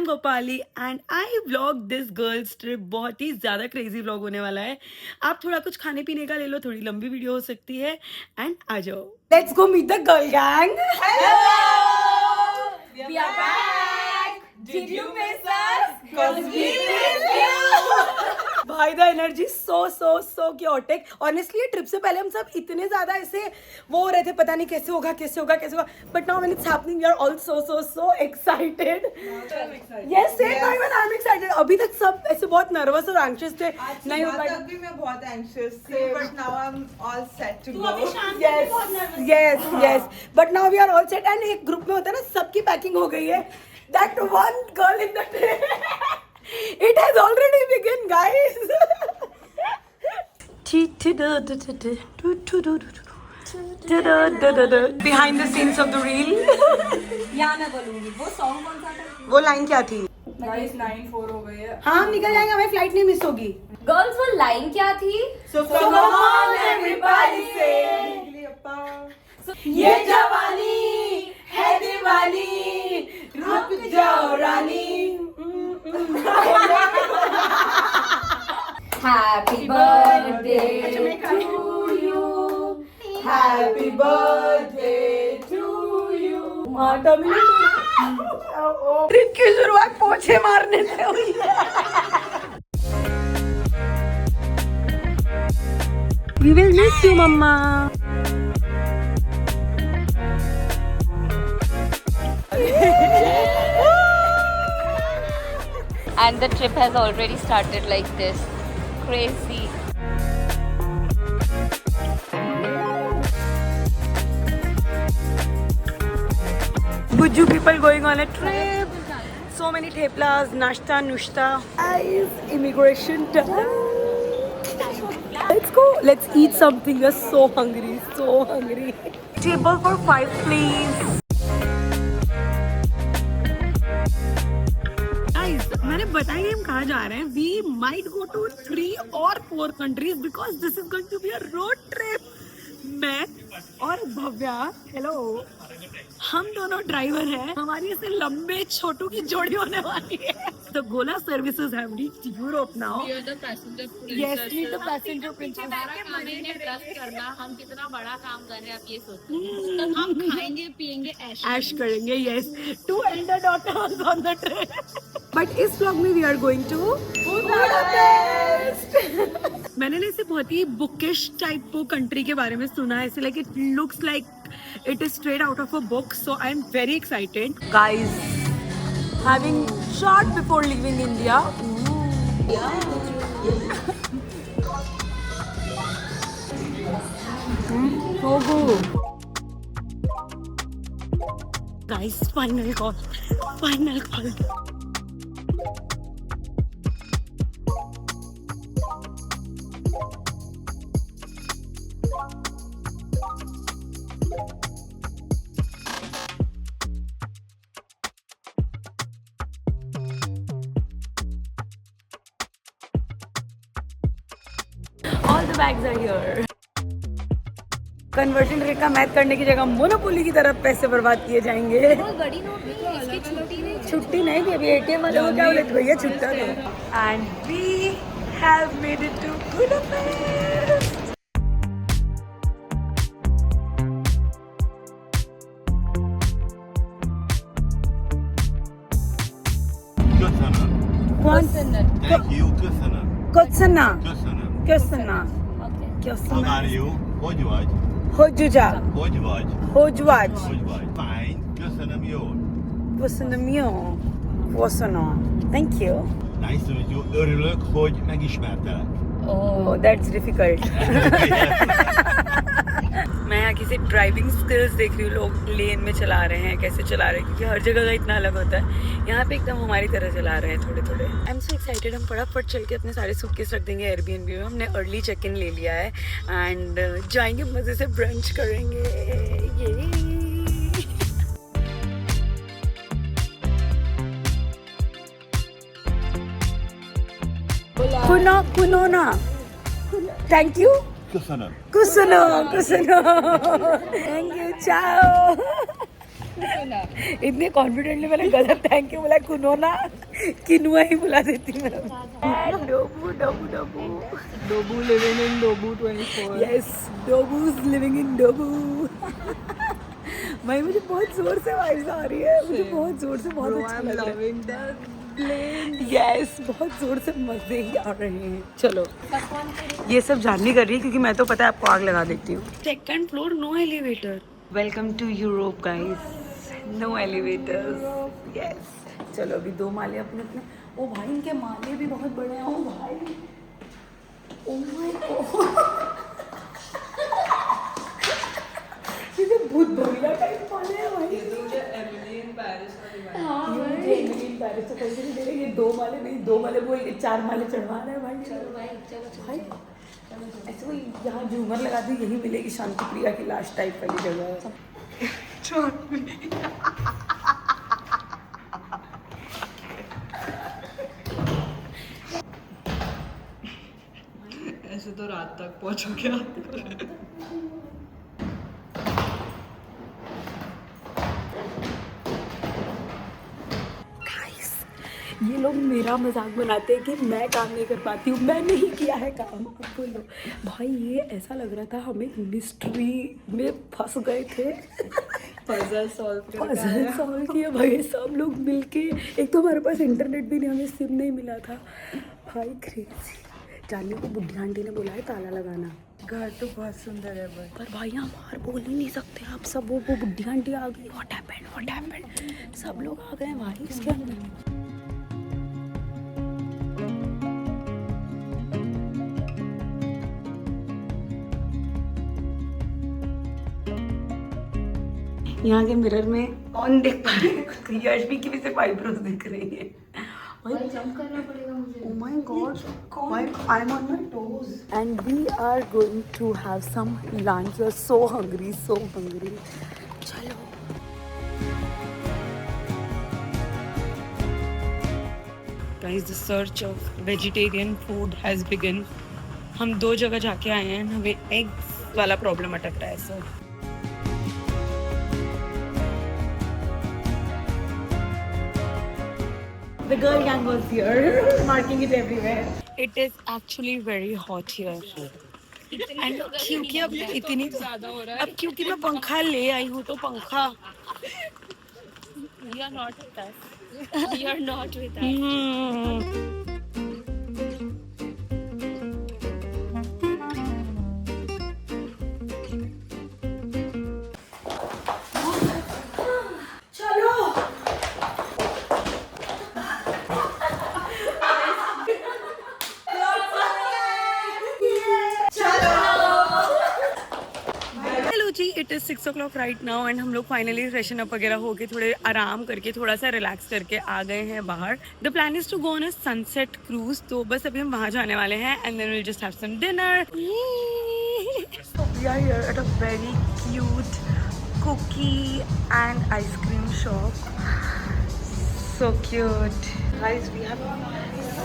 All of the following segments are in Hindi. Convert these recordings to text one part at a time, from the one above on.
Gopali and I vlog this girls trip. बहुत ही ज़्यादा क्रेजी व्लॉग होने वाला है। आप थोड़ा कुछ खाने पीने का ले लो, थोड़ी लंबी वीडियो हो सकती है एंड आ जाओ। Let's go meet the girl gang. We are back. Did you miss us? Cause we missed you. भाई the energy so chaotic. Honestly ये ट्रिप से पहले हम सब इतने ज्यादा ऐसे वो हो रहे थे, पता नहीं कैसे होगा but now when it's happening we are all so excited. Yes same time and I am excited. अभी तक सब ऐसे बहुत नर्वस और एंग्शियस थे, नहीं हो पाएगा। तब भी मैं बहुत एंग्शियस थी, but now I am all set to go. Yes but now we are all set. And एक ग्रुप में होता है ना, सबकी पैकिंग हो गई है। That one girl in the train, it has already begun, guys. Behind the scenes of the reel. यहाँ मैं बोलूँगी वो सॉन्ग कौन सा था? वो लाइन क्या थी? गाइस 9:04 हो गई है। हाँ हम निकल जाएंगे, हमारी फ्लाइट नहीं मिस होगी। गर्ल्स वो लाइन क्या थी? So come on everybody say ये जवानी है दीवानी, रुक जाओ रानी। Happy birthday to you. Happy birthday to you. Trip की शुरुआत पोछे मारने से हुई है। We will miss you, Mama. And the trip has already started like this. Crazy. Buju people going on a trip. So many theplas, nashta, nushta. Guys, immigration time. Let's go. Let's eat something. We're so hungry. Table for 5, please. Guys, मैंने बताया हम कहाँ जा रहे हैं. We might go to 3 or 4 countries because this is going to be a road trip. मैं और भव्या, हेलो, हम दोनों ड्राइवर हैं। हमारी ऐसे लंबे छोटू की जोड़ी होने वाली है। The Gola services have reached Europe now. We are the passenger princess. Yes, we are the passenger princess. हमारा काम है इन्हें ट्रस्ट करना। हम कितना बड़ा काम कर रहे हैं आप ये सोचिए। तो हम खाएंगे पिएंगे ऐश करेंगे। Yes, 2 elder daughters on the train. But इस vlog में we are going to Budapest. मैंने ना इसे बहुत ही बुकिश टाइप वो कंट्री के बारे में सुना है, ऐसे like it looks like it is straight out of a book, so I am very excited. Guys, having shot before leaving India. So good. Guys, final call. All the bags are here. Conversion rate का मैथ करने की जगह मोनोपोली की तरफ पैसे बर्बाद किए जाएंगे। बड़ी नोट भी है, इसकी छुट्टी नहीं थी अभी। एटीएम वाले को क्या बोले थे, भैया छुट्टा दो। And we have made it to Budapest. Thank you, köszönöm. Köszönöm. Köszönöm. Köszönöm. How are you? Hogy vagy? Hogy vagy? Hogy vagy? Hogy vagy? Hogy vagy? Fine. Köszönöm, jól. Köszönöm jó. Köszönöm. Thank you. Nice to meet you. Örülök, hogy megismertelek. Oh, that's difficult. मैं यहाँ किसी ड्राइविंग स्किल्स देख रही हूँ, लोग लेन में चला रहे हैं, कैसे चला रहे हैं, क्योंकि हर जगह का इतना अलग होता है। यहाँ पे एकदम हमारी तरह चला रहे हैं थोड़े। आई एम सो एक्साइटेड। हम फटाफट चल के अपने सारे सूटकेस रख देंगे एयरबीएनबी में। हमने अर्ली चेक इन ले लिया है एंड जाएंगे, मजे से ब्रंच करेंगे। ये कुनोना। Thank you. Köszönöm. Kusuno. Thank you. Ciao. इतने कॉन्फिडेंटली मैंने गलत थैंक यू बोला, कुनोना किनुआ ही बुला देती मैं। Dobu Dobu Dobu Dobu living in Dobu 24. Yes, Dobu's living in Dobu. भाई मुझे बहुत जोर से वाइब्स आ रही है, मुझे बहुत जोर से, बहुत Bro, अच्छा I'm लग रहा है। loving the plane. यस, बहुत जोर से मजे ही आ रहे हैं। चलो ये सब जाननी कर रही है क्योंकि मैं तो पता है आपको आग लगा देती हूँ। Second floor, no elevator. Welcome to Europe guys, no elevators. Yes, चलो अभी 2 माले अपने अपने। ओ भाई इनके माले भी बहुत बड़े हैं। ओ भाई, ओ माय गॉड, ये भूत भैया टाइप माले हैं भाई। मुझे Emily in Paris वाली vibe. हाँ भाई, Emily in Paris तो कैसे नहीं दे रहे, ये 2 माले नहीं, 2 माले बोल के 4 माले चढ़वा रहे हैं भाई। चलो भाई, चलो भाई, ऐसे कोई यहाँ झूमर लगा दी, यही मिलेगी शांति प्रिया की लाश टाइप वाली जगह। ऐसे तो रात तक पहुंचोगे। ये लोग मेरा मजाक बनाते हैं कि मैं काम नहीं कर पाती हूँ, मैं नहीं किया है काम। अब बोलो भाई, ये ऐसा लग रहा था हम एक मिस्ट्री में फंस गए थे। पजल सॉल्व किया भाई सब लोग मिलके। एक तो हमारे पास इंटरनेट भी नहीं, हमें सिम नहीं मिला था भाई। क्रेजी। जानने को बुढ़ी आंटी ने बोला है ताला लगाना। घर तो बहुत सुंदर है पर भाई हम बाहर बोल ही नहीं सकते। आप सब वो बुढ़ी आंटी आ गई, व्हाट हैपेंड, सब लोग आ गए भाई इसके अंदर। यहाँ के मिरर में कौन देख पा रहे हैं? यश भी की भी सिर्फ आईब्रोज दिख रही है। भाई जंप करना पड़ेगा मुझे। Oh my God, I'm on my toes. And we are going to have some lunch. We are so hungry, so hungry. चलो। Guys, the search of vegetarian food has begun. हम 2 जगह जाके आए हैं, हमें एग्स वाला प्रॉब्लम अटक रहा है। So the girl gang was here, marking it everywhere. It is actually very hot here. And क्योंकि अब इतनी ज़्यादा हो रहा है, अब क्योंकि मैं पंखा ले आई हूँ तो पंखा। We are not with us. We are not with us. It is 6 o'clock right now and हम लोग फाइनली फ्रेशन अप वगैरह होके थोड़े आराम करके थोड़ा सा रिलैक्स करके आ गए हैं बाहर। The plan is to go on a sunset cruise, तो बस अभी हम वहाँ जाने वाले हैं and then will just have some dinner. We are here at a very cute cookie and ice cream shop, so cute. Guys, we have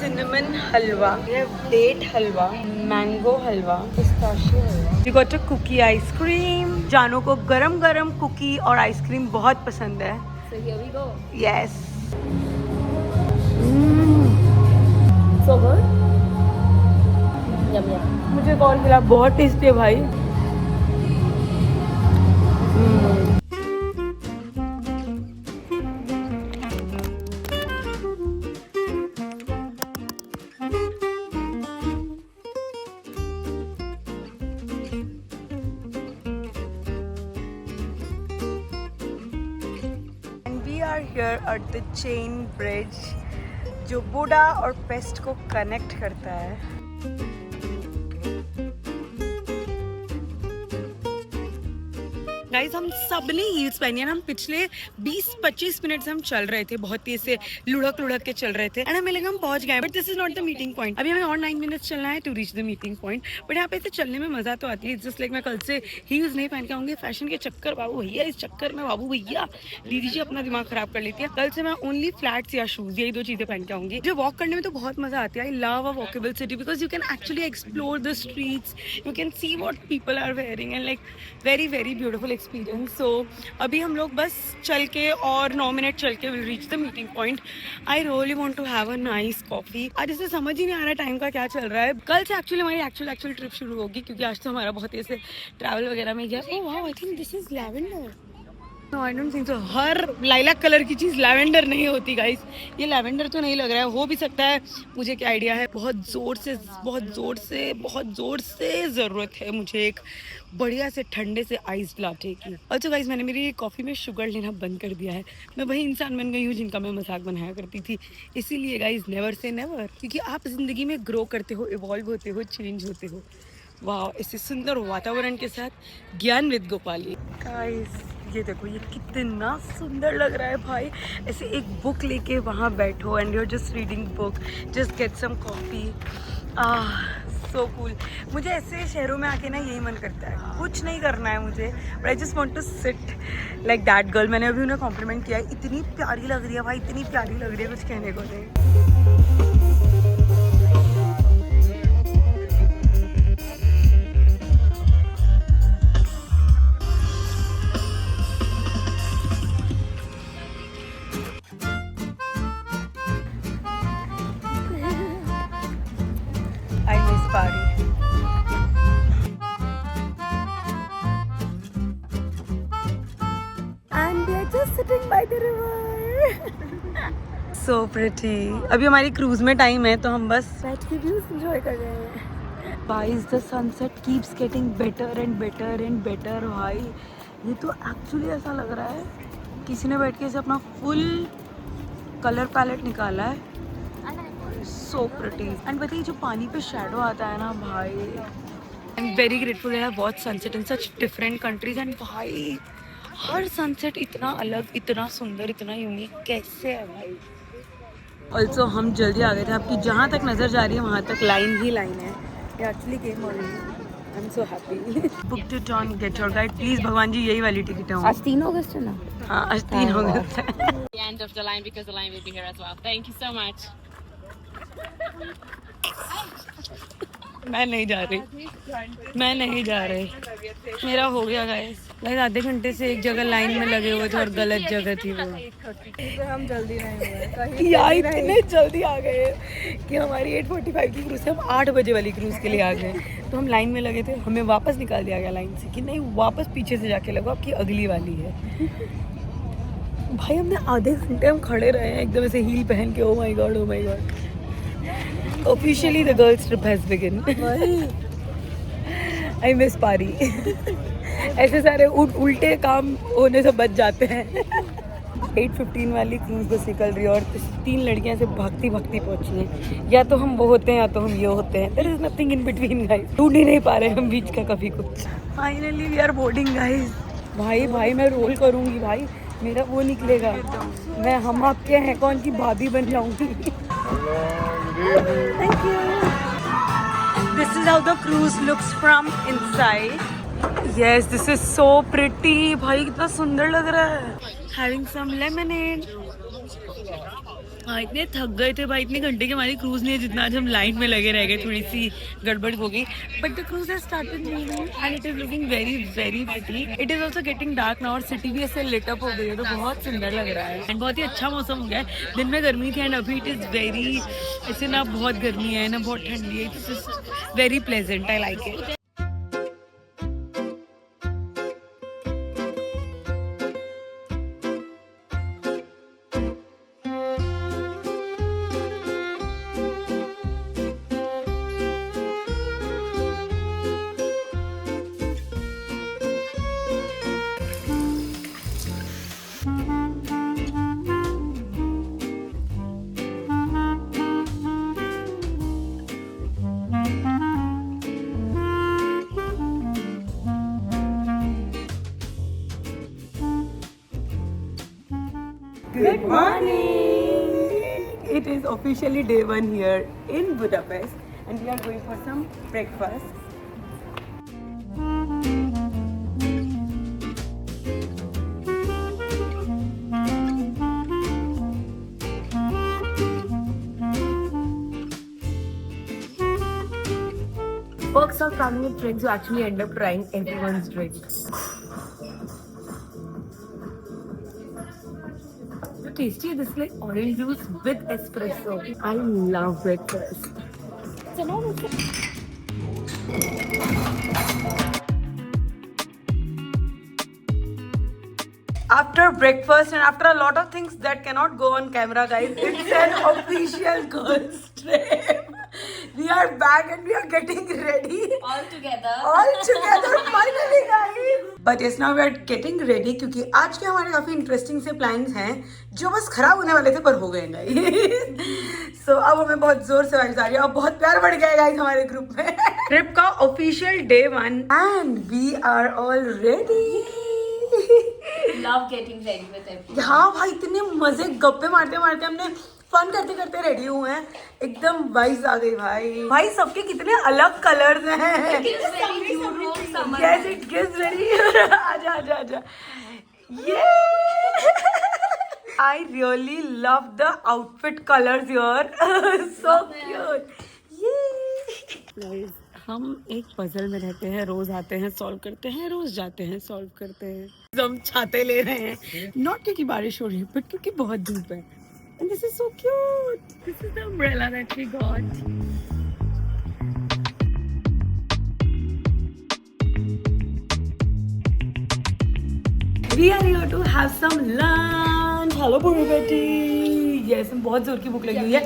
cinnamon halwa, we have date halwa, mango halwa, pistachio halwa. We got a cookie ice cream. जानू को गरम गरम कुकी और आइसक्रीम बहुत पसंद है। So here we go. Yes. So good. Yum yum. मुझे एक और मिला, बहुत टेस्टी है भाई। Here at the chain bridge जो बुडा और पेस्ट को कनेक्ट करता है। गाइस हम सब ने हील्स पहनी है। हम पिछले 20-25 मिनट से हम चल रहे थे, बहुत तेज से लुढ़क के चल रहे थे एंड हमें लगा हम पहुंच गए, but this is not the meeting point. अभी हमें और 9 मिनट्स चलना है to reach the meeting point. But यहाँ पे ऐसे चलने में मजा तो आती है। जस्ट लाइक मैं कल से हील्स नहीं पहन के आऊँगी, फैशन के चक्कर बाबू भैया, इस चक्कर में बाबू भैया दीदी जी अपना दिमाग खराब कर लेती है। कल से मैं ओनली फ्लैट्स या शूज, यही 2 चीजें पहन के आऊँगी। जो वॉक करने में तो बहुत मजा आती है। I love a walkable city because you can actually explore the streets, you can see what people are wearing and like very very beautiful experience. So अभी हम लोग बस चल के और 9 मिनट चल के will reach the meeting point. I really want to have a nice coffee. आज इसे समझ ही नहीं आ रहा टाइम का क्या चल रहा है. कल से एक्चुअली हमारी एक्चुअल ट्रिप शुरू होगी क्योंकि आज तो हमारा बहुत ही ऐसे ट्रैवल वगैरह में गया. Oh wow, I think this is lavender. No, I don't think so. हर लाइलाक कलर की चीज़ लैवेंडर नहीं होती गाइस. ये लैवेंडर तो नहीं लग रहा है, हो भी सकता है, मुझे क्या आइडिया है. बहुत ज़ोर से ज़रूरत है मुझे एक बढ़िया से ठंडे से आइस लाटे की. अच्छा गाइस, मैंने मेरी कॉफ़ी में शुगर लेना बंद कर दिया है. मैं वही इंसान बन गई हूँ जिनका मैं मजाक बनाया करती थी. इसीलिए गाइस नेवर से नेवर, क्योंकि आप ज़िंदगी में ग्रो करते हो, इवॉल्व होते हो, चेंज होते हो. वाह, इस सुंदर वातावरण के साथ ज्ञान विद गोपाली. गाइस ये देखो, ये कितना सुंदर लग रहा है भाई. ऐसे एक बुक लेके वहाँ बैठो and you are just reading book, just get some coffee. So cool. मुझे ऐसे शहरों में आके ना यही मन करता है, कुछ नहीं करना है मुझे, but I just want to sit like that girl. मैंने अभी उन्हें कॉम्प्लीमेंट किया है, इतनी प्यारी लग रही है भाई, इतनी प्यारी लग रही है, कुछ कहने को नहीं. I miss Pari. And we are just sitting by the river. So pretty. अभी हमारी क्रूज में टाइम है तो हम बस बैठ के व्यूज एंजॉय कर रहे हैं. Guys, the sunset keeps getting better and better and better. भाई ये तो एक्चुअली ऐसा लग रहा है किसी ने बैठ के इसे अपना फुल कलर पैलेट निकाला है. So pretty. And बताइए जो पानी पे शैडो आता है ना भाई, I'm very grateful that I watched sunset in such different countries. and भाई हर sunset इतना अलग, इतना सुंदर, इतना यूनिक कैसे है भाई. Also हम जल्दी आ गए थे. आपकी जहाँ तक नज़र जा रही है वहाँ तक लाइन ही लाइन है. ये actually game already. I'm so happy. Booked it on Get Your Guide. Please भगवान जी यही वाली टिकट है. आज 3 अगस्त है ना? हाँ, आज 3 अगस्त है. The end of the line because the line will be here as well. Thank you so much. मैं नहीं जा रही. मेरा हो गया गाइस. आधे घंटे से एक जगह लाइन में लगे हुए थे और गलत जगह थी वो. हम जल्दी नहीं हुए. यार इतने जल्दी आ गए कि हमारी 8:45 की क्रूज से हम 8 बजे वाली क्रूज के लिए आ गए. तो हम लाइन में लगे थे, हमें वापस निकाल दिया गया लाइन से कि नहीं, वापस पीछे से जाके लगो, आपकी अगली वाली है. भाई हमने आधे घंटे हम खड़े रहे हैं एकदम ऐसे हील पहन के. Oh my God. Officially the girls trip has begun. I miss Pari. ऐसे सारे उल्टे काम होने से बच जाते हैं. 8:15 वाली क्रूज बस निकल रही है और 3 लड़कियां से भागती पहुंची हैं. या तो हम वो होते हैं या तो हम ये होते हैं. There is nothing in between guys. ढूंढ ही नहीं पा रहे हम बीच का कभी कुछ. Finally we are boarding guys. भाई मैं रोल करूंगी भाई, मेरा वो निकलेगा. मैं हम आपके हैं कौन की भाभी बन जाऊंगी. Thank you. This is how the cruise looks from inside. Yes, this is so pretty. भाई कितना सुंदर लग रहा है. Having some lemonade. हाँ, इतने थक गए थे भाई, इतने घंटे की हमारी क्रूज नहीं है जितना आज हम लाइन में लगे रह गए. थोड़ी सी गड़बड़ हो गई, but the cruise has started moving and it is looking very very pretty. It is also getting dark now और सिटी भी ऐसे लिट अप हो गई है तो बहुत सुंदर लग रहा है. एंड बहुत ही अच्छा मौसम हो गया है. दिन में गर्मी थी एंड अभी इट इज़ वेरी ऐसे ना बहुत गर्मी है ना बहुत ठंडी है. It's just very pleasant. I like it. Good morning! It is officially day 1 here in Budapest and we are going for some breakfast. Perks of traveling with friends, you actually end up trying everyone's drinks. tasty. This is like orange juice with espresso. I love breakfast. So now after breakfast and after a lot of things that cannot go on camera, guys, it's an official girls trip. We are back and we are getting ready. All together. All together finally, guys. But yes, now we are getting ready क्योंकि आज के हमारे काफी इंटरेस्टिंग से प्लान्स हैं जो बस खराब होने वाले थे पर हो गए गाइस. सो अब हमें बहुत जोर से वाइब्स आ रही है. अब बहुत प्यार बढ़ गया गाइस हमारे ग्रुप में. ट्रिप का official day 1 and we are all ready. Love getting ready with everything. हाँ भाई, इतने मजे गप्पे मारते मारते हमने फन करते करते रेडी हुए हैं. एकदम वाइब्स आ गई भाई. भाई सबके कितने अलग कलर्स हैं. Very Europe summer. Yes, it gives very. आजा आजा आजा. Yeah. I really love the outfit colors here. So cute. Yeah. हम एक पजल में रहते हैं. रोज आते हैं, सॉल्व करते हैं, रोज जाते हैं, सॉल्व करते हैं. हम छाते ले रहे हैं, नॉट क्योंकि बारिश हो रही है बट क्योंकि बहुत धूप है. And this is so cute. This is the umbrella that we got. We are here to have some lunch. Hello पूरी बेटी. Yes, हम बहुत जोर की भूख लगी हुई है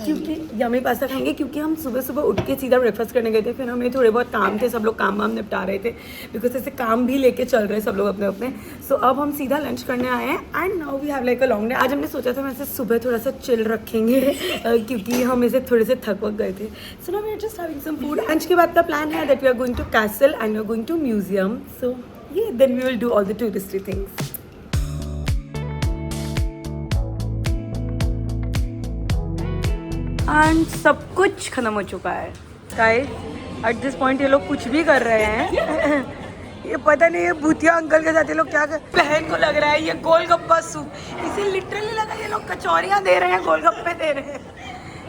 क्योंकि यम्मी पास्ता खाएंगे क्योंकि हम सुबह सुबह उठ के सीधा ब्रेकफास्ट करने गए थे. फिर हमें थोड़े बहुत काम थे, सब लोग काम वाम निपटा रहे थे बिकॉज ऐसे काम भी लेके चल रहे हैं सब लोग अपने अपने. सो अब हम सीधा लंच करने आए हैं and now we have like a long day. आज हमने सोचा था वैसे सुबह थोड़ा सा चिल रखेंगे क्योंकि हम ऐसे थोड़े से थक वक गए थे. So now we are just having some food. Lunch के बाद का प्लान है that we are going to castle and we are going to museum. So ये then we will do all the touristy things. And सब कुछ खत्म हो चुका है गाइस. एट दिस पॉइंट ये लोग कुछ भी कर रहे हैं. ये पता नहीं ये भूतिया अंकल के साथ ये लोग क्या कर. बहन को लग रहा है ये गोलगप्पा सूप. इसे लिटरली लगा ये लोग कचौरियाँ दे रहे हैं, गोलगप्पे दे रहे हैं.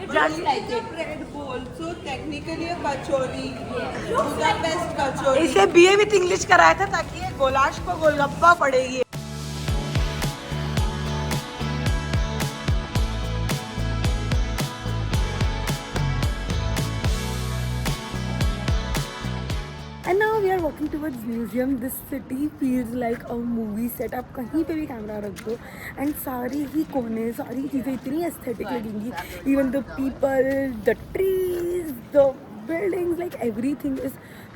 Bread bowl, so technically a kachori. Budapest kachori. इसे BA विथ इंग्लिश कराया था ताकि ये गोलाश को गोलगप्पा पड़ेगी. And now we are walking towards museum. This city feels like a movie set. आप कहीं पे भी कैमरा रख दो एंड सारी ही कोने, सारी चीज़ें इतनी एस्थेटिक लगेंगी. Even the people, the trees, the buildings, like everything is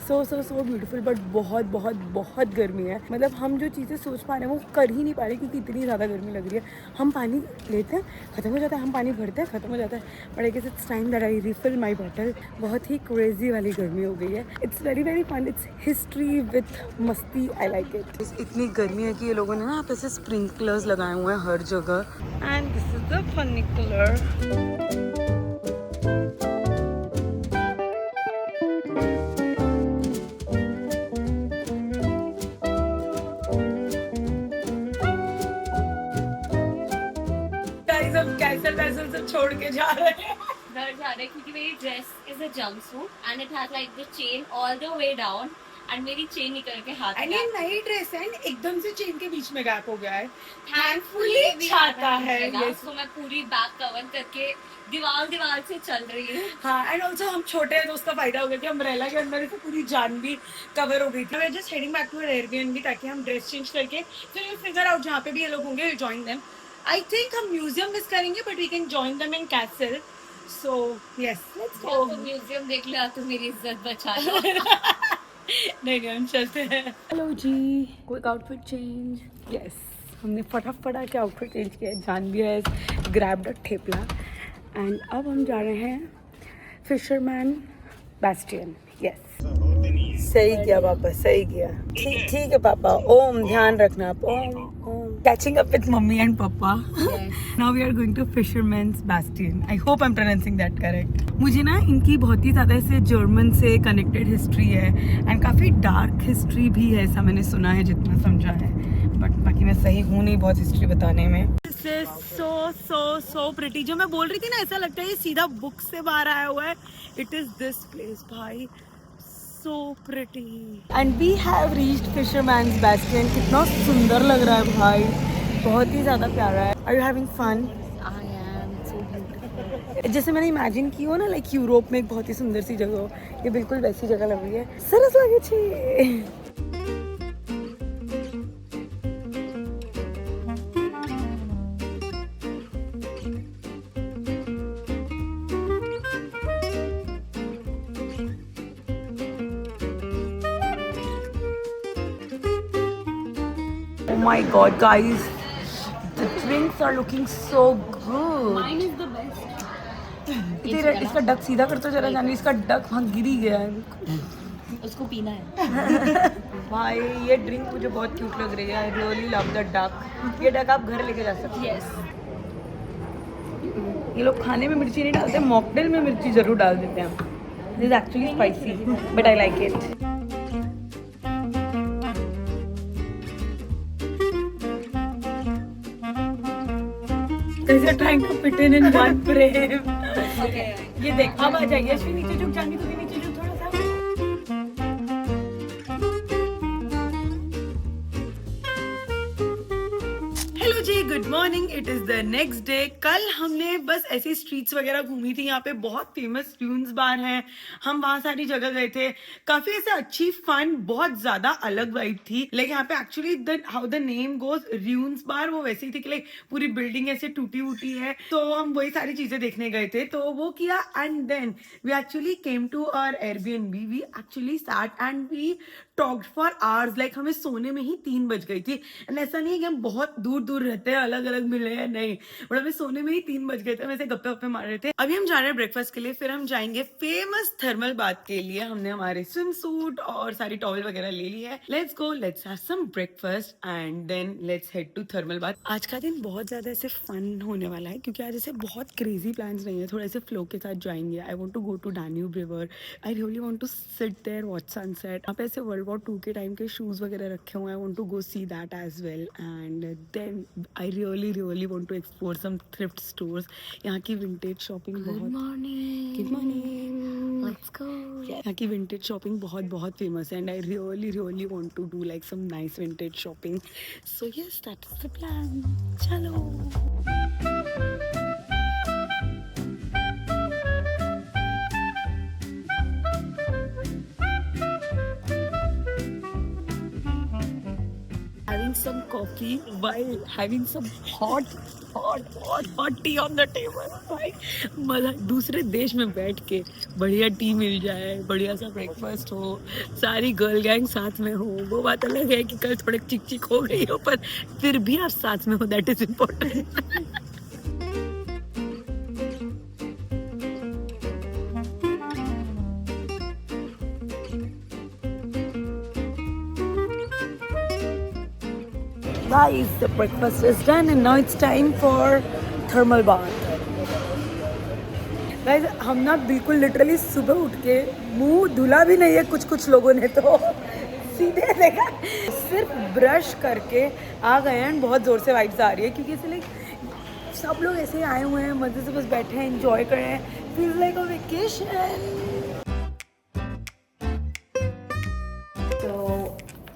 so beautiful. But बहुत बहुत बहुत गर्मी है. मतलब हम जो चीज़ें सोच पा रहे हैं वो कर ही नहीं पा रहे क्योंकि इतनी ज़्यादा गर्मी लग रही है. हम पानी लेते हैं, ख़त्म हो जाता है, हम पानी भरते हैं, ख़त्म हो जाता है. But I guess it's time that I refill my bottle. बहुत ही क्रेजी वाली गर्मी हो गई है. It's very very fun. It's history with मस्ती. I like it. इतनी गर्मी है कि ये लोगों ने ना आप ऐसे स्प्रिंकलर्स लगाए हुए हैं हर जगह. And this is the funicular. Castle सब छोड़ के जा रहे हैं. घर जा रहे हैं क्योंकि मेरी dress is a jumpsuit and it has like the chain all the way down and मेरी चेन निकल के हाथ एंड में. ये नई ड्रेस है एकदम से चेन के बीच में गैप हो गया है. थैंकफुली भी छाता है ये. तो मैं पूरी बैक कवर करके दीवार से चल रही हूँ. हाँ एंड ऑल्सो हम छोटे हैं तो उसका फायदा हो गया कि अम्ब्रेला के अंदर से पूरी जान भी कवर हो गई थी. We are just heading back to Airbnb ताकि हम ड्रेस चेंज करके फिर वी फिगर आउट जहाँ पे भी ये लोग होंगे will join them. I think हम म्यूजियम मिस करेंगे but we can join them in castle. So yes let's go. तो म्यूजियम देख लिया तो मेरी इज्जत बचा लो. नहीं हम चलते हैं. हेलो जी, क्विक आउटफिट चेंज. यस हमने फटाफट आके आउटफिट चेंज किया. Jahnavi has grabbed a thepla and अब हम जा रहे हैं फिशरमैन बास्टियन. यस सही किया पापा, सही किया. ठीक है पापा. ओम ध्यान रखना आप. Om catching up with mummy and papa. Now we are going to fisherman's bastion. I hope I am pronouncing that correct. मुझे ना इनकी बहुत ही ज़्यादा ऐसे जर्मन से कनेक्टेड हिस्ट्री है एंड काफ़ी डार्क हिस्ट्री भी है ऐसा मैंने सुना है जितना समझा है. बट बाकी मैं सही हूँ नहीं बहुत हिस्ट्री बताने में. So pretty. जो मैं बोल रही थी ना ऐसा लगता है ये सीधा बुक से बाहर आया हुआ है. इट इज दिस प्लेस भाई. So pretty. And we have reached Fisherman's Bastion. कितना सुंदर लग रहा है भाई. बहुत ही ज़्यादा प्यारा है। Are you having fun? I am so beautiful. जैसे मैंने इमेजिन की हो ना, लाइक यूरोप में एक बहुत ही सुंदर सी जगह हो, ये बिल्कुल वैसी जगह लग रही है। सरस लगे छे। Oh my god, guys, the drinks are looking so good. Mine is the best. तेरा इसका डक सीधा कर तो जरा जानी, इसका डक वहाँ गिर ही गया है। उसको पीना है। भाई ये ड्रिंक मुझे बहुत क्यूट लग रही है। I really love the duck. ये डक आप घर लेके जा सकते हैं। Yes. ये लोग खाने में मिर्ची नहीं डालते, मॉकटेल में मिर्ची जरूर डाल देते हैं। This is actually spicy but I like it. They're trying to fit in one frame. Okay. ये देख, अब आ जाइए अश्विन, नीचे झुक जानी, तू भी नीचे झुक थोड़ा सा। हेलो जी, good morning. It is the next day. कल हमने बस ऐसी स्ट्रीट्स वगैरह घूमी थी। यहाँ पे बहुत फेमस र्यून्स बार है, हम वहाँ सारी जगह गए थे। काफी ऐसे अच्छी फन, बहुत ज्यादा अलग वाइब थी। लाइक यहाँ पे actually how the name goes ruins bar, वो वैसी थी कि लाइक पूरी बिल्डिंग ऐसे टूटी उटी है, तो हम वही सारी चीजें देखने गए थे। तो वो किया and then we actually came to our Airbnb. We actually sat and we talked for hours. Like हमें सोने में ही 3 बज गई थी। एंड ऐसा नहीं है कि हम बहुत दूर दूर रहते हैं, अलग अलग मिले हैं, नहीं, बट हमें सोने में ही 3 बज गए थे। हम ऐसे गप्पे वप्पे मार रहे थे। अभी हम जा रहे हैं ब्रेकफास्ट के लिए, फिर हम जाएंगे फेमस थर्मल बाथ के लिए। हमने हमारे स्विम सूट और सारी टॉवल वगैरह ले ली है। Let's go, let's have some breakfast and then let's head to thermal bath. आज का दिन बहुत ज्यादा ऐसे फन होने वाला है, क्योंकि आज ऐसे बहुत क्रेजी प्लान्स नहीं है, थोड़ा ऐसे फ्लो के साथ जाएंगे। I want to go to Danube river. I really want to sit there, watch sunset. यहाँ पे ऐसे वर्ल्ड वॉर 2 के टाइम के शूज वगैरह रखे हुए हैं। I want to go see that as well. And then I really want to explore some thrift stores. यहाँ की विंटेज शॉपिंग बहुत गुड मॉर्निंग, Let's go. यहाँ की विंटेज शॉपिंग बहुत फेमस है। And I really want to do like some nice vintage shopping. So yes, that is the plan. चलो। Having some coffee while having some hot tea on the table. भाई मजा, दूसरे देश में बैठ के बढ़िया टी मिल जाए, बढ़िया सा ब्रेकफास्ट हो, सारी गर्ल गैंग साथ में हो, वो बात अलग है कि कल थोड़े चिक चिक हो गई हो, पर फिर भी आप साथ में हो, that is important. Guys, the breakfast is done and now it's time for thermal bath. Guys, हम ना बिल्कुल लिटरली सुबह उठ के मुंह धुला भी नहीं है कुछ लोगों ने, तो सीधे देखा सिर्फ ब्रश करके आ गए हैं। बहुत ज़ोर से वाइब्स आ रही है, क्योंकि इसलिए सब लोग ऐसे आए हुए हैं, मज़े से बस बैठे हैं, एंजॉय कर रहे हैं। Feels like a vacation.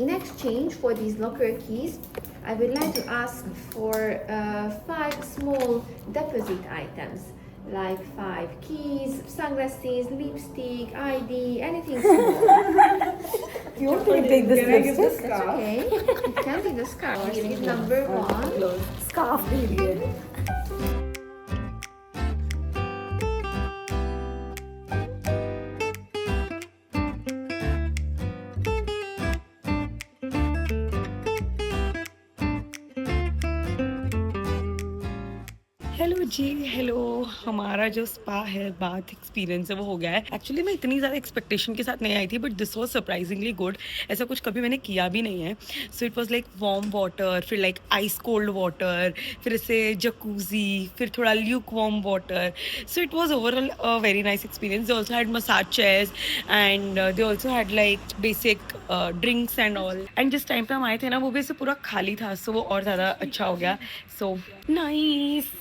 In exchange for these locker keys, I would like to ask for 5 small deposit items, like 5 keys, sunglasses, lipstick, ID, anything small. You want to take this lipstick? That's okay. It can be the scarf. Here is number 1. Scarf ले लिए। हेलो जी, हेलो। हमारा जो स्पा है, बाथ एक्सपीरियंस है, वो हो गया है। एक्चुअली मैं इतनी ज़्यादा एक्सपेक्टेशन के साथ नहीं आई थी, but this was surprisingly good. ऐसा कुछ कभी मैंने किया भी नहीं है। So it was like warm water, फिर लाइक आइस कोल्ड वाटर, फिर ऐसे जकूजी, फिर थोड़ा Luke warm water. So it was overall a very nice experience. They also had massage chairs and they also had like basic drinks and all. And जिस टाइम पे हम आए थे ना, वो भी ऐसे पूरा खाली था, सो वो और ज़्यादा अच्छा हो गया। So nice,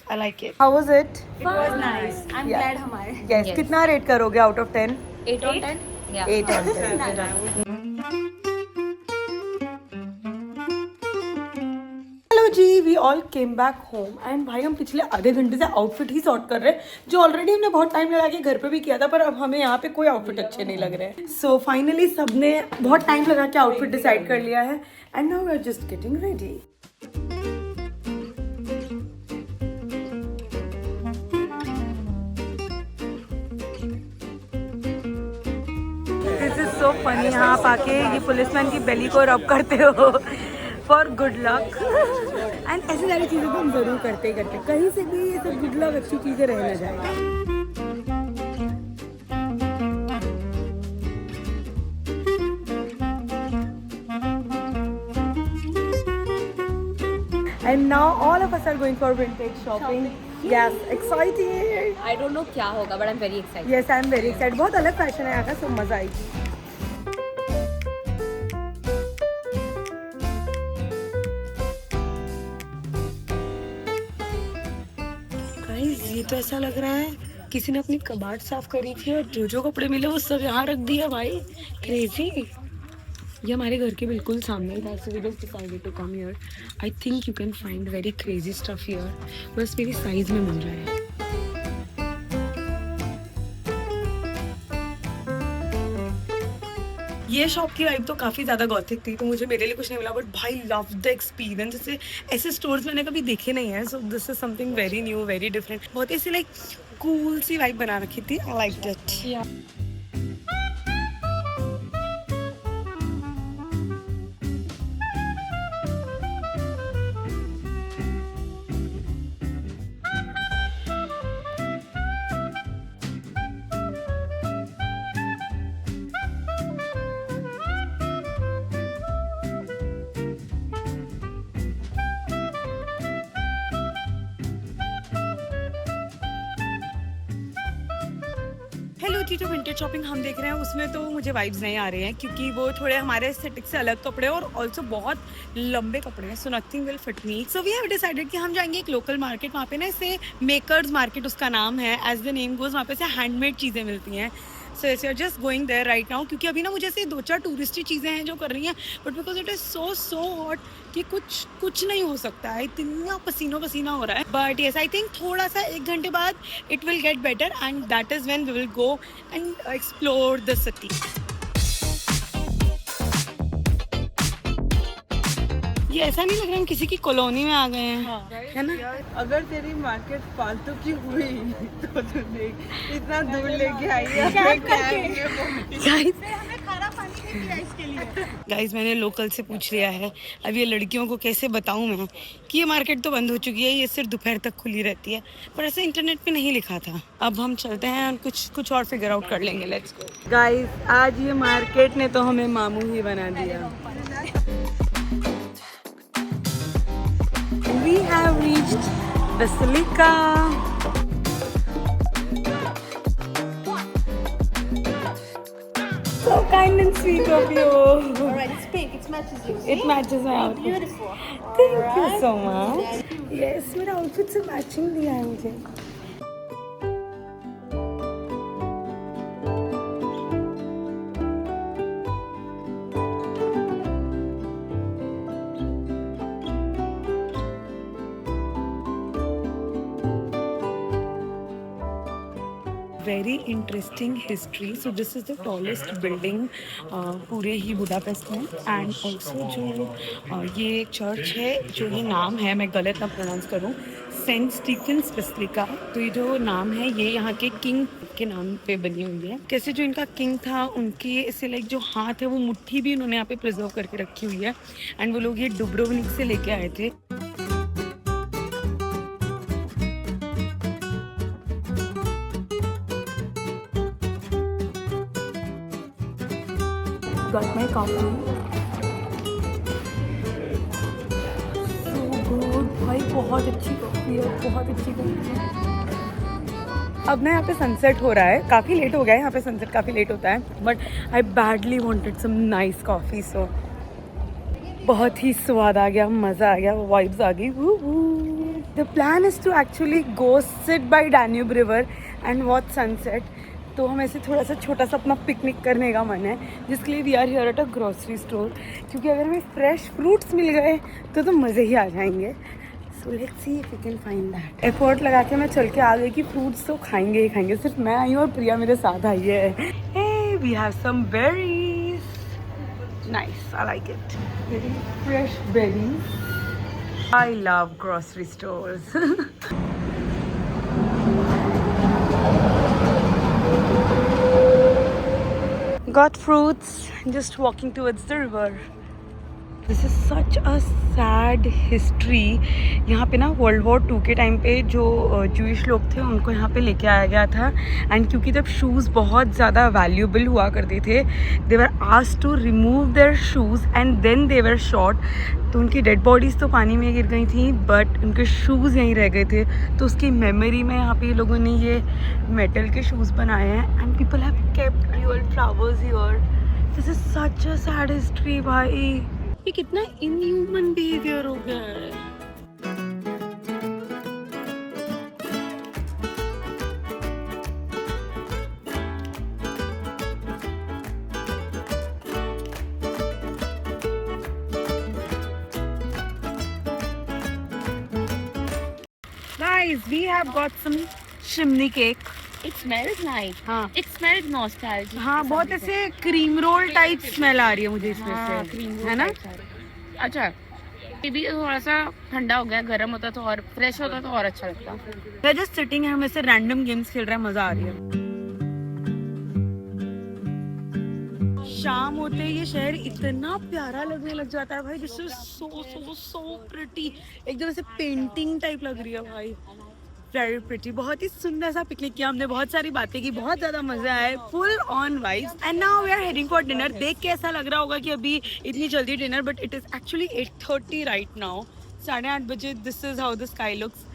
I like it. How was it? It was nice. I'm Yeah. glad हम आए. Yes. कितना रेट करोगे out of 10? 8 on 10? Yeah. 8 on 10. Hello जी, we we all came back home and भाई हम पिछले आधे घंटे से आउटफिट ही सॉर्ट कर रहे हैं, जो ऑलरेडी हमने बहुत टाइम लगा के घर पे भी किया था, पर अब हमें यहाँ पे कोई आउटफिट अच्छे नहीं लग रहे हैं. सो फाइनली सबने बहुत टाइम लगा के आउटफिट डिसाइड कर लिया है and now we are just getting ready. This is so funny. यहाँ आप आके ये पुलिसमैन की बेली को रब करते हो फॉर गुड लक एंड ऐसी सारी चीज़ें तो हम ज़रूर करते ही करते, कहीं से भी ये सब गुड लक अच्छी चीज़ें रह ना जाए. And now all of us are going for vintage shopping. Yes, excited. I don't know क्या होगा, but I'm very excited. Yes, I'm very excited. बहुत अलग फैशन है यहाँ का, सब मजा आएगी. Guys, ये तो ऐसा लग रहा है किसी ने अपनी कबाड़ साफ करी थी और जो जो कपड़े मिले वो सब यहाँ रख दिया भाई. क्रेजी. ये हमारे घर के बिल्कुल सामने था, so we just decided to come here. I think you can find very crazy stuff here. बस मेरी साइज में मिल रहा है. ये शॉप की वाइब तो काफ़ी ज़्यादा गॉथिक थी, तो मुझे मेरे लिए कुछ नहीं मिला, बट भाई लव द एक्सपीरियंस. ऐसे स्टोर्स मैंने कभी देखे नहीं है, so this is something very new, very different. बहुत ऐसी लाइक कूल सी वाइब बना रखी थी. I like that. हेलो जी, जो विंटेज शॉपिंग हम देख रहे हैं उसमें तो मुझे वाइब्स नहीं आ रहे हैं, क्योंकि वो थोड़े हमारे एस्थेटिक से अलग कपड़े और ऑल्सो बहुत लंबे कपड़े हैं, so nothing will fit me. So we have decided कि हम जाएंगे एक लोकल मार्केट. वहाँ पे ना इसे मेकर्स मार्केट उसका नाम है, एज द नेम गोज. वहाँ पे से हैंडमेड चीज़ें मिलती हैं. So yes, you are just going there right now, क्योंकि अभी ना मुझे ऐसे 2-4 टूरिस्टी चीज़ें हैं जो कर रही हैं, but because it is so hot कि कुछ नहीं हो सकता है. इतना पसीना हो रहा है. बट येस, आई थिंक थोड़ा सा 1 घंटे बाद it will get better and that is when we will go and explore the city. ये ऐसा नहीं लग रहा हम किसी की कॉलोनी में आ गए हैं, है ना? अगर तेरी मार्केट फालतू की हुई तो तूने इतना दूर लेके आई है. गाइस, मैंने लोकल से पूछ लिया है. अब ये लड़कियों को कैसे बताऊं मैं कि ये मार्केट तो बंद हो चुकी है, ये सिर्फ दोपहर तक खुली रहती है, पर ऐसे इंटरनेट पे नहीं लिखा था. अब हम चलते हैं और कुछ और फिगर आउट कर लेंगे. Let's go. गाइस, आज ये मार्केट ने तो हमें मामू ही बना दिया. We have reached Basilica. So kind and sweet of you. Alright, it's pink. It matches you. It matches my outfit. Beautiful. Thank you so much. Yes, मेरा outfit से matching दिया है मुझे. Very interesting history. So this is the tallest building पूरे ही बुडापेस्ट में. एंड ऑल्सो जो ये एक चर्च है, जो ये नाम है, मैं गलत ना प्रोनाउंस करूँ, सेंट स्टीफेंस बेसिलिका. तो ये जो नाम है ये यहाँ के किंग के नाम पे बनी हुई है. कैसे जो इनका किंग था, उनके ऐसे लाइक जो हाथ है वो मुट्ठी भी इन्होंने यहाँ पे प्रिजर्व करके रखी हुई है. एंड वो लोग ये डुब्रोवनिक से लेके आए थे. Got my coffee. So good. भाई बहुत अच्छी कॉफी है, बहुत अच्छी कॉफी है. अब ना यहाँ पे सनसेट हो रहा है, काफ़ी लेट हो गया है. यहाँ पे सनसेट काफ़ी लेट होता है, but I badly wanted some nice coffee. So बहुत ही स्वाद आ गया, मज़ा आ गया, वाइब्स आ गई. The plan is to actually go sit by Danube river and watch sunset. तो हम ऐसे थोड़ा सा छोटा सा अपना पिकनिक करने का मन है, जिसके लिए we are here at a grocery store. क्योंकि अगर हमें फ्रेश फ्रूट्स मिल गए तो मज़े ही आ जाएंगे. So let's see if we can find that. Effort लगा के मैं चल के आ गई कि फ्रूट्स तो खाएंगे ही खाएंगे. सिर्फ मैं आई हूँ और प्रिया मेरे साथ आई है. Hey, we have some berries. Nice, I like it. Very fresh berries. I love grocery stores. Got fruits. Just walking towards the river. This is such a sad history. यहाँ पे ना World War II के टाइम पे जो जूइश लोग थे उनको यहाँ पे लेके आया गया था. एंड क्योंकि तब शूज़ बहुत ज़्यादा वैल्यूएबल हुआ करते थे, they were asked to remove their shoes and then they were shot. तो उनकी डेड बॉडीज़ तो पानी में गिर गई थी बट उनके शूज़ यहीं रह गए थे. तो उसकी मेमोरी में यहाँ पे ये लोगों ने ये मेटल के शूज़ बनाए हैं. And people have kept real flowers here. This is such a sad history भाई. ये कितना इनह्यूमन बिहेवियर हो गया है. Guys, we have got some chimney cake. It smells nice. हाँ. It smells nostalgic. हाँ, बहुत ऐसे क्रीम रोल टाइप स्मेल आ रही है मुझे इसमें से, है ना? अच्छा, ये भी थोड़ा सा ठंडा हो गया. गर्म होता तो और फ्रेश होता तो और अच्छा लगता. We're just sitting here, हम ऐसे रैंडम गेम्स खेल रहे हैं, मजा आ रही है. शाम होते ये शहर इतना प्यारा लगने लग जाता है भाई. This is so pretty. एकदम ऐसे पेंटिंग टाइप लग रही है भाई. Very pretty. बहुत ही सुंदर सा पिकनिक किया हमने, बहुत सारी बातें की, बहुत ज्यादा मजा आया. Full on vibes. And now we are heading for dinner. देख के ऐसा लग रहा होगा कि अभी इतनी जल्दी dinner, but it is actually 8:30 right now. 8:30 बजे. This is how the sky looks.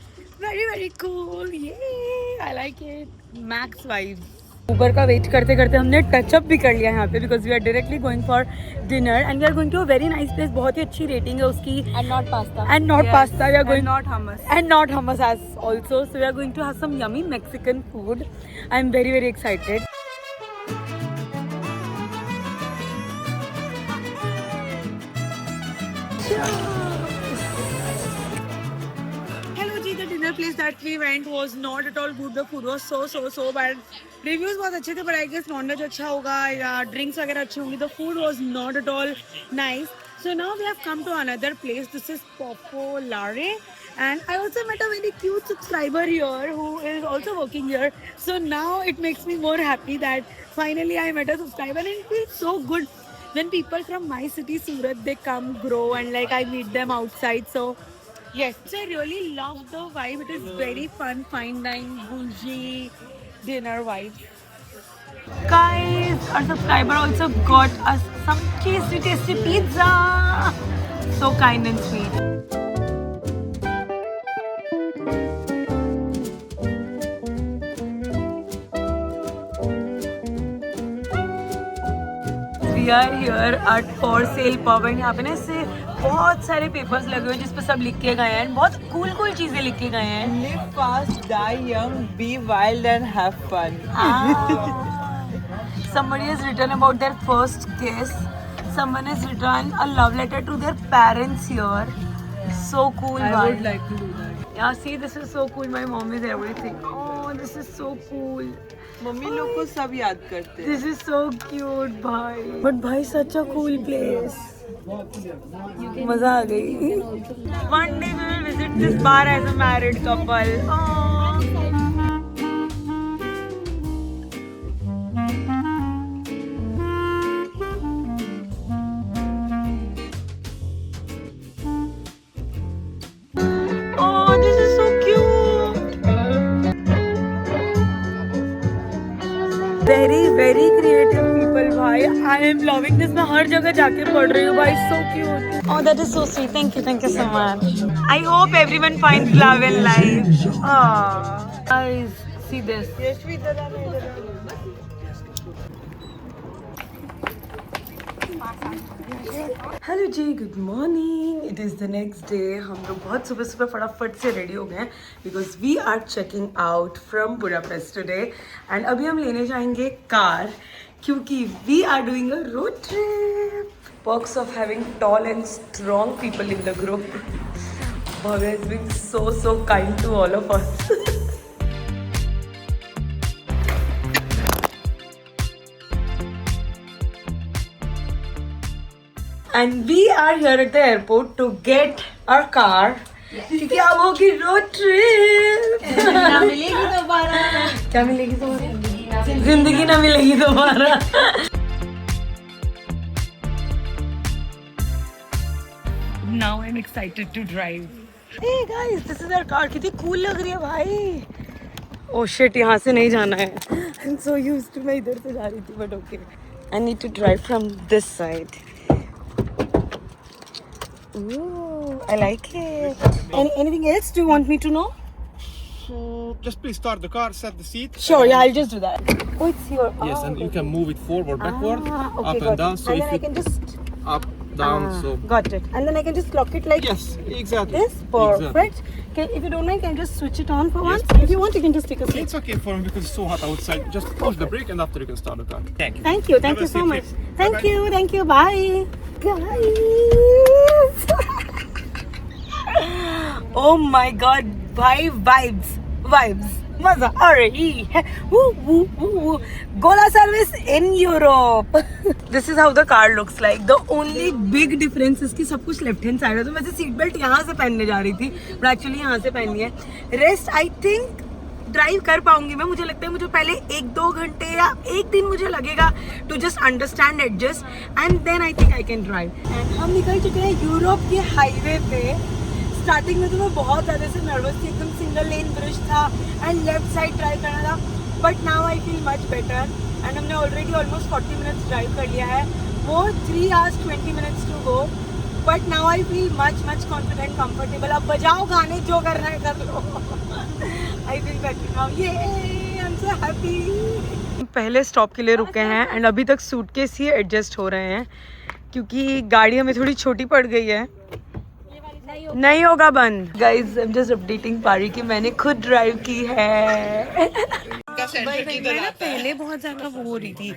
Very cool. ये I like it. Max vibes. Uber का वेट करते करते हमने टचअप भी कर लिया यहाँ पे because we are directly going for dinner and we are going to a very nice place. बहुत ही अच्छी रेटिंग है उसकी. And not pasta. And not pasta. We are going And not hummus. and not hummus as also. So we are going to have some yummy Mexican food. I'm very excited. Hello ji, the dinner place that we went was not at all good. The food was so bad. Reviews बहुत अच्छे थे but I guess non-veg अच्छा होगा या drinks वगैरह अच्छी होंगी. The food was not at all nice. So now we have come to another place. This is Popolare. And I also met a very cute subscriber here who is also working here. So now it makes me more happy that finally I met a subscriber and it feels so good when people from my city, Surat, they come, grow and like I meet them outside. So yes, so I really love the vibe. It is very fun, fine dining, bougie dinner vibe. Guys, our subscriber also got us some tasty pizza. So kind and sweet. We are here at For Sale Pub and यहाँ पे ना ऐसे बहुत सारे पेपर्स लगे हुए हैं जिस पे सब लिख के गए हैं. बहुत कूल चीजें लिख के गए हैं. Live fast, die young, be wild and have fun. Somebody has written about their first kiss. Someone has written a love letter to their parents here. So cool. I bhai. would like to do that. Yeah, see, this is so cool. My mom is everything. Oh, this is so cool. Mummy लोग को सब याद करते हैं. This is so cute, bhai. But bhai, such a cool place. मजा आ गई. One day we will visit this bar as a married couple. Aww. Very creative people भाई. I am loving this. मैं हर जगह जाके पढ़ रही हूँ भाई. So cute. Oh, that is so sweet. Thank you so much. I hope everyone finds love in life. Guys, see this. Yashvi इधर आ. हेलो जी, good morning. It is the next day. हम लोग बहुत सुबह फटाफट से रेडी हो गए हैं because we are checking out from Budapest today. And अभी हम लेने जाएंगे कार क्योंकि we are doing a road trip. Perks of having tall and strong people in the group. Bhavya is being so kind to all of us. And we are here at the airport to get our car. क्योंकि अब होगी रोड ट्रिप. मिलेगी दोबारा. क्या मिलेगी दोबारा? जिंदगी ना मिलेगी दोबारा. Now I'm excited to drive. Hey guys, this is our car. कितनी cool लग रही है भाई. Oh shit, यहाँ से नहीं जाना है. I'm so used to मैं इधर से जा रही थी, but okay. I need to drive from this side. Ooh, I like it. Anything else do you want me to know? So just please start the car, set the seat. Sure, yeah, I'll just do that. Oh, it's here. Yes, and you can move it forward, backward, okay, up got and down. it. So And if then I you can just up, down, so got it. And then I can just lock it like yes, exactly. this. Perfect. Okay, if you don't mind, can I just switch it on for Yes, once? please. If you want, you can just take a seat. It's okay for me because it's so hot outside. Just push the brake and after you can start the car. Thank you. Thank you Have a so seat, much. please. Thank Bye-bye. you, bye. Guys. Oh my god, bhai, vibes. मजा आ रही है. Gola service in Europe. This is how the car looks like. The only big difference is कि सब कुछ लेफ्ट हैंड साइड है. तो वैसे सीट बेल्ट यहाँ से पहनने जा रही थी, बट एक्चुअली यहाँ से पहननी है. रेस्ट आई थिंक ड्राइव कर पाऊंगी मैं. मुझे लगता है मुझे पहले 1-2 घंटे या एक दिन मुझे लगेगा to just understand adjust and then I think I can drive. And हम निकल चुके हैं यूरोप के हाईवे पे. स्टार्टिंग में तो मैं बहुत ज़्यादा से नर्वस थी. एकदम सिंगल लेन ब्रिज था एंड लेफ्ट साइड ड्राइव करना था, but now I feel much better. And हमने ऑलरेडी ऑलमोस्ट 40 मिनट्स ड्राइव कर लिया है. वो 3 hours 20 minutes to go, but now I feel much confident, comfortable. अब बजाओ गाने, जो करना है कर लो. I feel better now. ये आई एम सो हैप्पी. पहले स्टॉप के लिए रुके हैं एंड अभी तक सूटकेस ही एडजस्ट हो रहे हैं क्योंकि गाड़ी हमें थोड़ी छोटी पड़ गई है. नहीं होगा बंद. Guys I am just updating पारी कि मैंने खुद ड्राइव की है. मैं ना पहले बहुत ज्यादा वो हो रही थी.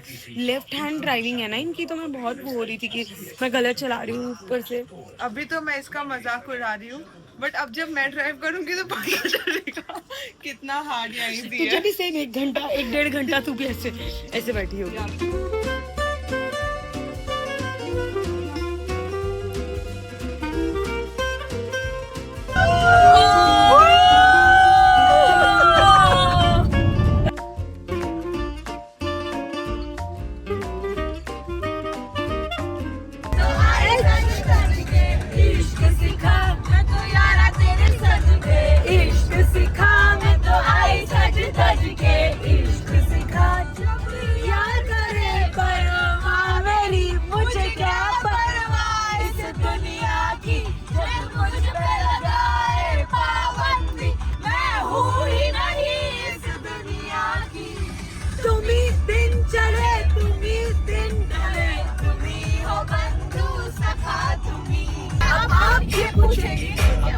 लेफ्ट हैंड ड्राइविंग है ना इनकी, तो मैं बहुत वो हो रही थी कि मैं गलत चला रही हूँ ऊपर से. अभी तो मैं इसका मजाक उड़ा रही हूँ, बट अब जब मैं ड्राइव करूंगी तो पता चलेगा कितना हार्ड या इजी तुझे है. भी सेम 1-1.5 घंटा तू भी ऐसे बैठी होगी.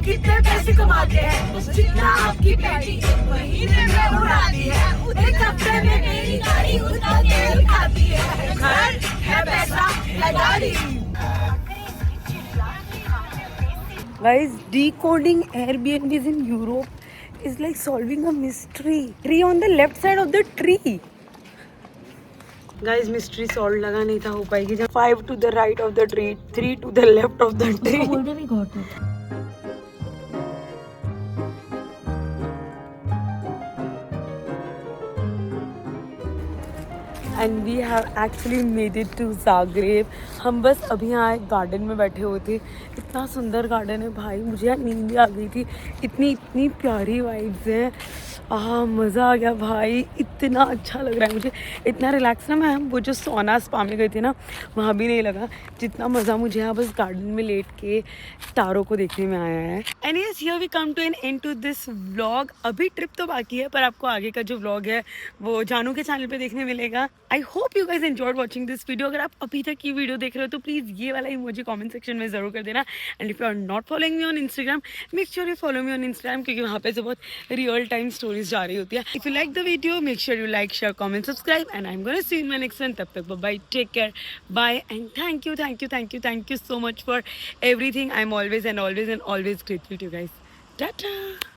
कितने पैसे कमाते हैं, जितना आपकी बेटी महीने में उड़ाती है, एक हफ्ते में मेरी गाड़ी उतना तेल खाती है. घर है पैसा है गाड़ी. Guys, decoding Airbnbs in Europe is like solving a mystery. Tree on the left side of the tree. Guys, mystery solved लगा नहीं था हो पाएगी. 5 to the right of the tree, 3 to the left of the tree. We got it. And we have actually made it to Zagreb. हम बस अभी यहाँ एक गार्डन में बैठे हुए थे. इतना सुंदर गार्डन है भाई, मुझे यहाँ नींद भी आ गई थी. इतनी प्यारी वाइब्स हैं. मज़ा आ गया भाई. इतना अच्छा लग रहा है मुझे, इतना रिलैक्स ना. मैं वो जो सोना स्पा में गई थी ना, वहाँ भी नहीं लगा जितना मज़ा मुझे यहाँ बस गार्डन में लेट के तारों को देखने में आया है. And yes, here we come to an end to this vlog. अभी ट्रिप तो बाकी है, पर आपको आगे का जो व्लॉग है वो जानू के चैनल पे देखने मिलेगा. I hope you guys enjoyed watching this video. अगर आप अभी तक ये वीडियो देख रहे हो तो प्लीज़ ये वाला इमोजी कमेंट सेक्शन में ज़रूर कर देना. And if you are not following me on Instagram, make sure you follow me on Instagram, क्योंकि वहाँ पे से बहुत रियल टाइम स्टोरीज ऑलवेज जा रही होती है. If you like the video make sure you like share comment subscribe and I am gonna see you in my next one. तब तक bye, take care, bye and thank you so much for everything. I'm always and always and always grateful to you guys. Ta-ta.